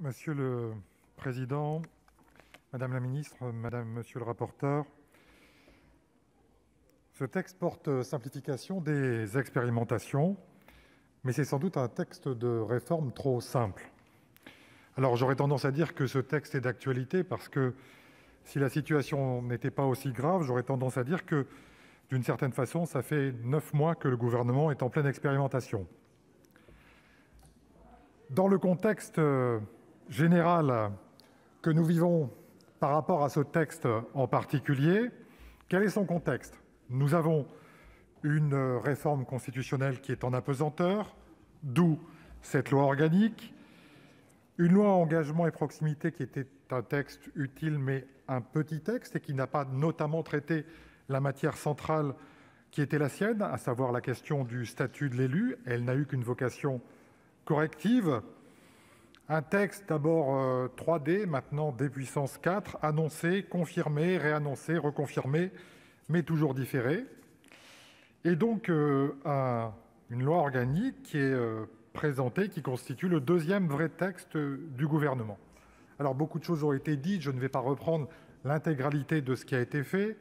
Monsieur le président, madame la ministre, monsieur le rapporteur, ce texte porte simplification des expérimentations, mais c'est sans doute un texte de réforme trop simple. Alors j'aurais tendance à dire que ce texte est d'actualité parce que si la situation n'était pas aussi grave, j'aurais tendance à dire que, d'une certaine façon, ça fait 9 mois que le gouvernement est en pleine expérimentation. Dans le contexte général que nous vivons par rapport à ce texte en particulier, quel est son contexte ? Nous avons une réforme constitutionnelle qui est en apesanteur, d'où cette loi organique, une loi engagement et proximité qui était un texte utile mais un petit texte et qui n'a pas notamment traité la matière centrale qui était la sienne, à savoir la question du statut de l'élu. Elle n'a eu qu'une vocation corrective. Un texte d'abord 3D, maintenant D puissance 4, annoncé, confirmé, réannoncé, reconfirmé, mais toujours différé. Et donc une loi organique qui est présentée, qui constitue le deuxième vrai texte du gouvernement. Alors beaucoup de choses ont été dites, je ne vais pas reprendre l'intégralité de ce qui a été fait.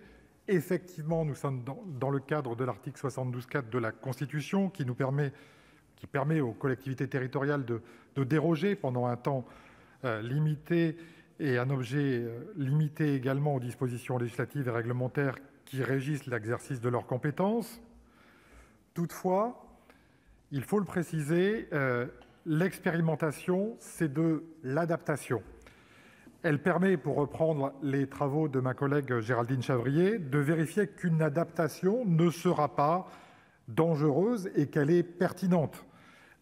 Effectivement, nous sommes dans le cadre de l'article 72.4 de la Constitution qui permet aux collectivités territoriales de déroger pendant un temps limité et un objet limité également aux dispositions législatives et réglementaires qui régissent l'exercice de leurs compétences. Toutefois, il faut le préciser, l'expérimentation, c'est de l'adaptation. Elle permet, pour reprendre les travaux de ma collègue Géraldine Chavrier, de vérifier qu'une adaptation ne sera pas dangereuse et qu'elle est pertinente.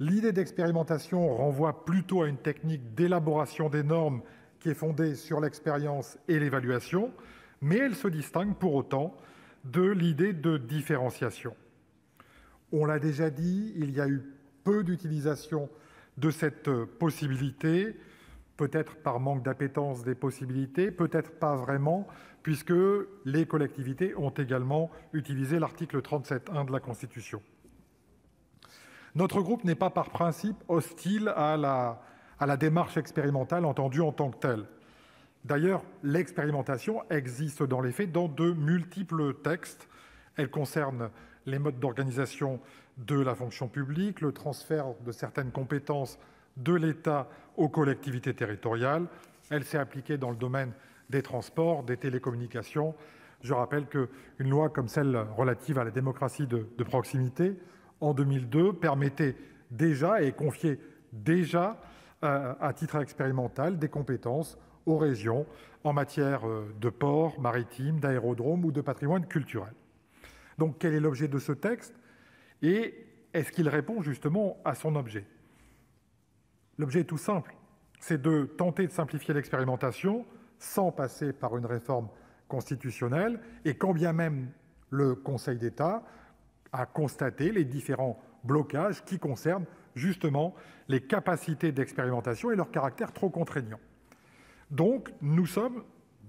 L'idée d'expérimentation renvoie plutôt à une technique d'élaboration des normes qui est fondée sur l'expérience et l'évaluation, mais elle se distingue pour autant de l'idée de différenciation. On l'a déjà dit, il y a eu peu d'utilisation de cette possibilité, peut-être par manque d'appétence des possibilités, peut-être pas vraiment, puisque les collectivités ont également utilisé l'article 37.1 de la Constitution. Notre groupe n'est pas par principe hostile à la démarche expérimentale entendue en tant que telle. D'ailleurs, l'expérimentation existe dans les faits dans de multiples textes. Elle concerne les modes d'organisation de la fonction publique, le transfert de certaines compétences de l'État aux collectivités territoriales. Elle s'est appliquée dans le domaine des transports, des télécommunications. Je rappelle qu'une loi comme celle relative à la démocratie de proximité, en 2002, permettait déjà et confiait déjà à titre expérimental des compétences aux régions en matière de ports maritimes, d'aérodromes ou de patrimoine culturel. Donc, quel est l'objet de ce texte et est-ce qu'il répond justement à son objet ? L'objet est tout simple, c'est de tenter de simplifier l'expérimentation sans passer par une réforme constitutionnelle et quand bien même le Conseil d'État a constaté les différents blocages qui concernent justement les capacités d'expérimentation et leur caractère trop contraignant. Donc, nous sommes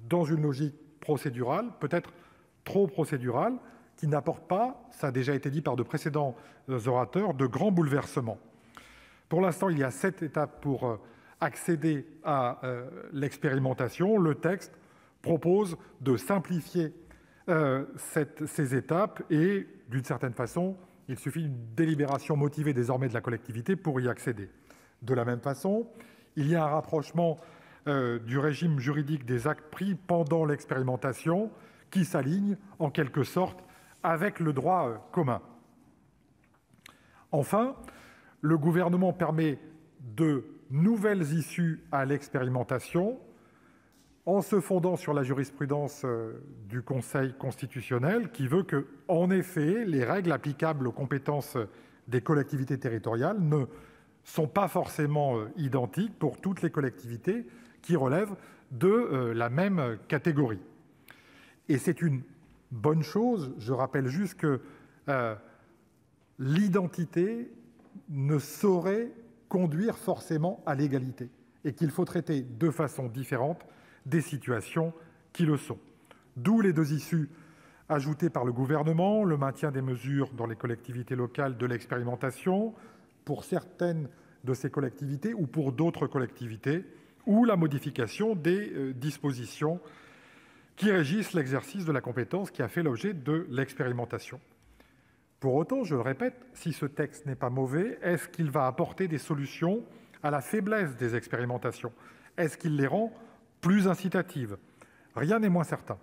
dans une logique procédurale, peut-être trop procédurale, qui n'apporte pas, ça a déjà été dit par de précédents orateurs, de grands bouleversements. Pour l'instant, il y a 7 étapes pour accéder à l'expérimentation. Le texte propose de simplifier ces étapes et, d'une certaine façon, il suffit d'une délibération motivée désormais de la collectivité pour y accéder. De la même façon, il y a un rapprochement du régime juridique des actes pris pendant l'expérimentation qui s'aligne en quelque sorte avec le droit commun. Enfin, le gouvernement permet de nouvelles issues à l'expérimentation en se fondant sur la jurisprudence du Conseil constitutionnel qui veut que, en effet, les règles applicables aux compétences des collectivités territoriales ne sont pas forcément identiques pour toutes les collectivités qui relèvent de la même catégorie. Et c'est une bonne chose. Je rappelle juste que l'identité ne saurait conduire forcément à l'égalité et qu'il faut traiter de façon différente des situations qui le sont. D'où les 2 issues ajoutées par le gouvernement, le maintien des mesures dans les collectivités locales de l'expérimentation. Pour certaines de ces collectivités ou pour d'autres collectivités, ou la modification des dispositions qui régissent l'exercice de la compétence qui a fait l'objet de l'expérimentation. Pour autant, je le répète, si ce texte n'est pas mauvais, est-ce qu'il va apporter des solutions à la faiblesse des expérimentations? Est-ce qu'il les rend plus incitatives? Rien n'est moins certain.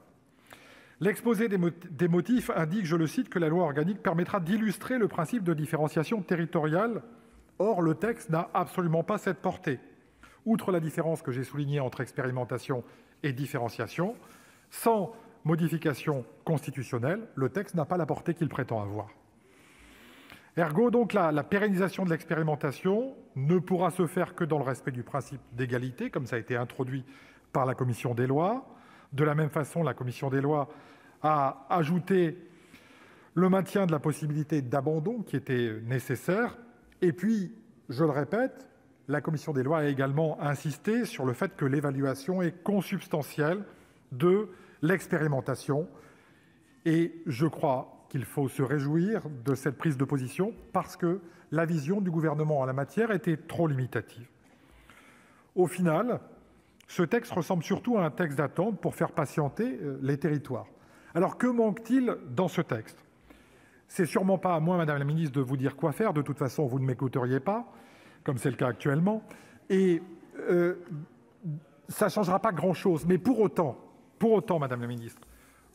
L'exposé des motifs indique, je le cite, que la loi organique permettra d'illustrer le principe de différenciation territoriale. Or, le texte n'a absolument pas cette portée. Outre la différence que j'ai soulignée entre expérimentation et différenciation, sans modification constitutionnelle, le texte n'a pas la portée qu'il prétend avoir. Ergo, donc, la pérennisation de l'expérimentation ne pourra se faire que dans le respect du principe d'égalité, comme ça a été introduit par la commission des lois. De la même façon, la commission des lois a ajouté le maintien de la possibilité d'abandon qui était nécessaire. Et puis, je le répète, la commission des lois a également insisté sur le fait que l'évaluation est consubstantielle de l'expérimentation. Et je crois qu'il faut se réjouir de cette prise de position parce que la vision du gouvernement en la matière était trop limitative. Au final, ce texte ressemble surtout à un texte d'attente pour faire patienter les territoires. Alors, que manque-t-il dans ce texte? C'est sûrement pas à moi, Madame la Ministre, de vous dire quoi faire. De toute façon, vous ne m'écouteriez pas, comme c'est le cas actuellement. Et ça ne changera pas grand-chose. Mais pour autant, Madame la Ministre,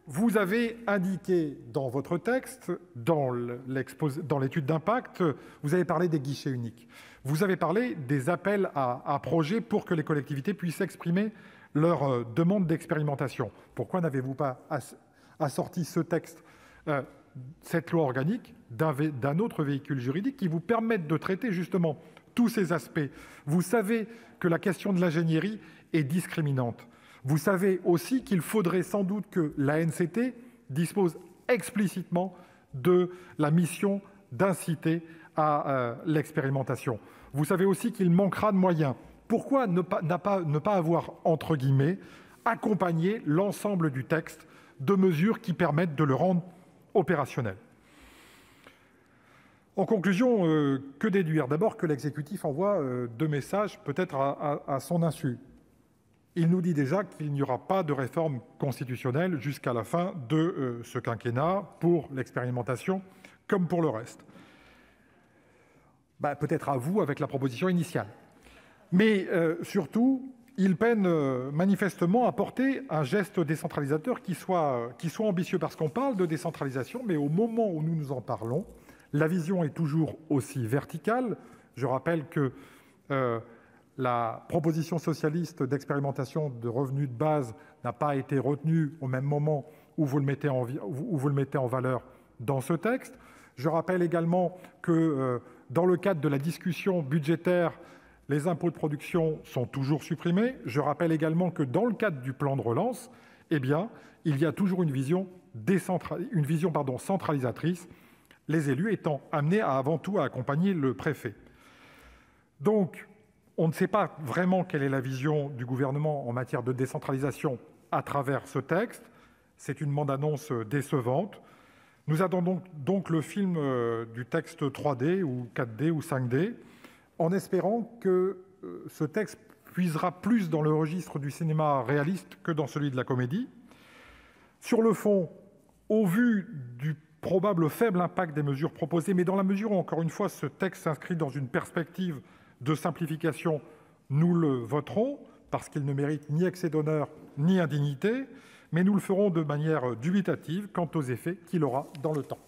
vous avez indiqué dans votre texte, dans l'étude d'impact, vous avez parlé des guichets uniques. Vous avez parlé des appels à projets pour que les collectivités puissent exprimer leur demande d'expérimentation. Pourquoi n'avez-vous pas assorti ce texte, cette loi organique, d'un autre véhicule juridique qui vous permette de traiter justement tous ces aspects? Vous savez que la question de l'ingénierie est discriminante. Vous savez aussi qu'il faudrait sans doute que l'ANCT dispose explicitement de la mission d'inciter à l'expérimentation. Vous savez aussi qu'il manquera de moyens. Pourquoi ne pas avoir, entre guillemets, accompagné l'ensemble du texte de mesures qui permettent de le rendre opérationnel? En conclusion, que déduire? D'abord que l'exécutif envoie deux messages peut-être à son insu. Il nous dit déjà qu'il n'y aura pas de réforme constitutionnelle jusqu'à la fin de ce quinquennat pour l'expérimentation comme pour le reste. Peut-être à vous avec la proposition initiale. Mais surtout, il peine manifestement à porter un geste décentralisateur qui soit ambitieux, parce qu'on parle de décentralisation, mais au moment où nous en parlons, la vision est toujours aussi verticale. Je rappelle que la proposition socialiste d'expérimentation de revenus de base n'a pas été retenue au même moment où vous le mettez en valeur dans ce texte. Je rappelle également que dans le cadre de la discussion budgétaire, les impôts de production sont toujours supprimés. Je rappelle également que dans le cadre du plan de relance, il y a toujours une vision centralisatrice, les élus étant amenés avant tout à accompagner le préfet. Donc, on ne sait pas vraiment quelle est la vision du gouvernement en matière de décentralisation à travers ce texte. C'est une bande-annonce décevante. Nous attendons donc le film du texte 3D ou 4D ou 5D, en espérant que ce texte puisera plus dans le registre du cinéma réaliste que dans celui de la comédie. Sur le fond, au vu du probable faible impact des mesures proposées, mais dans la mesure où, encore une fois, ce texte s'inscrit dans une perspective de simplification, nous le voterons, parce qu'il ne mérite ni excès d'honneur ni indignité, mais nous le ferons de manière dubitative quant aux effets qu'il aura dans le temps.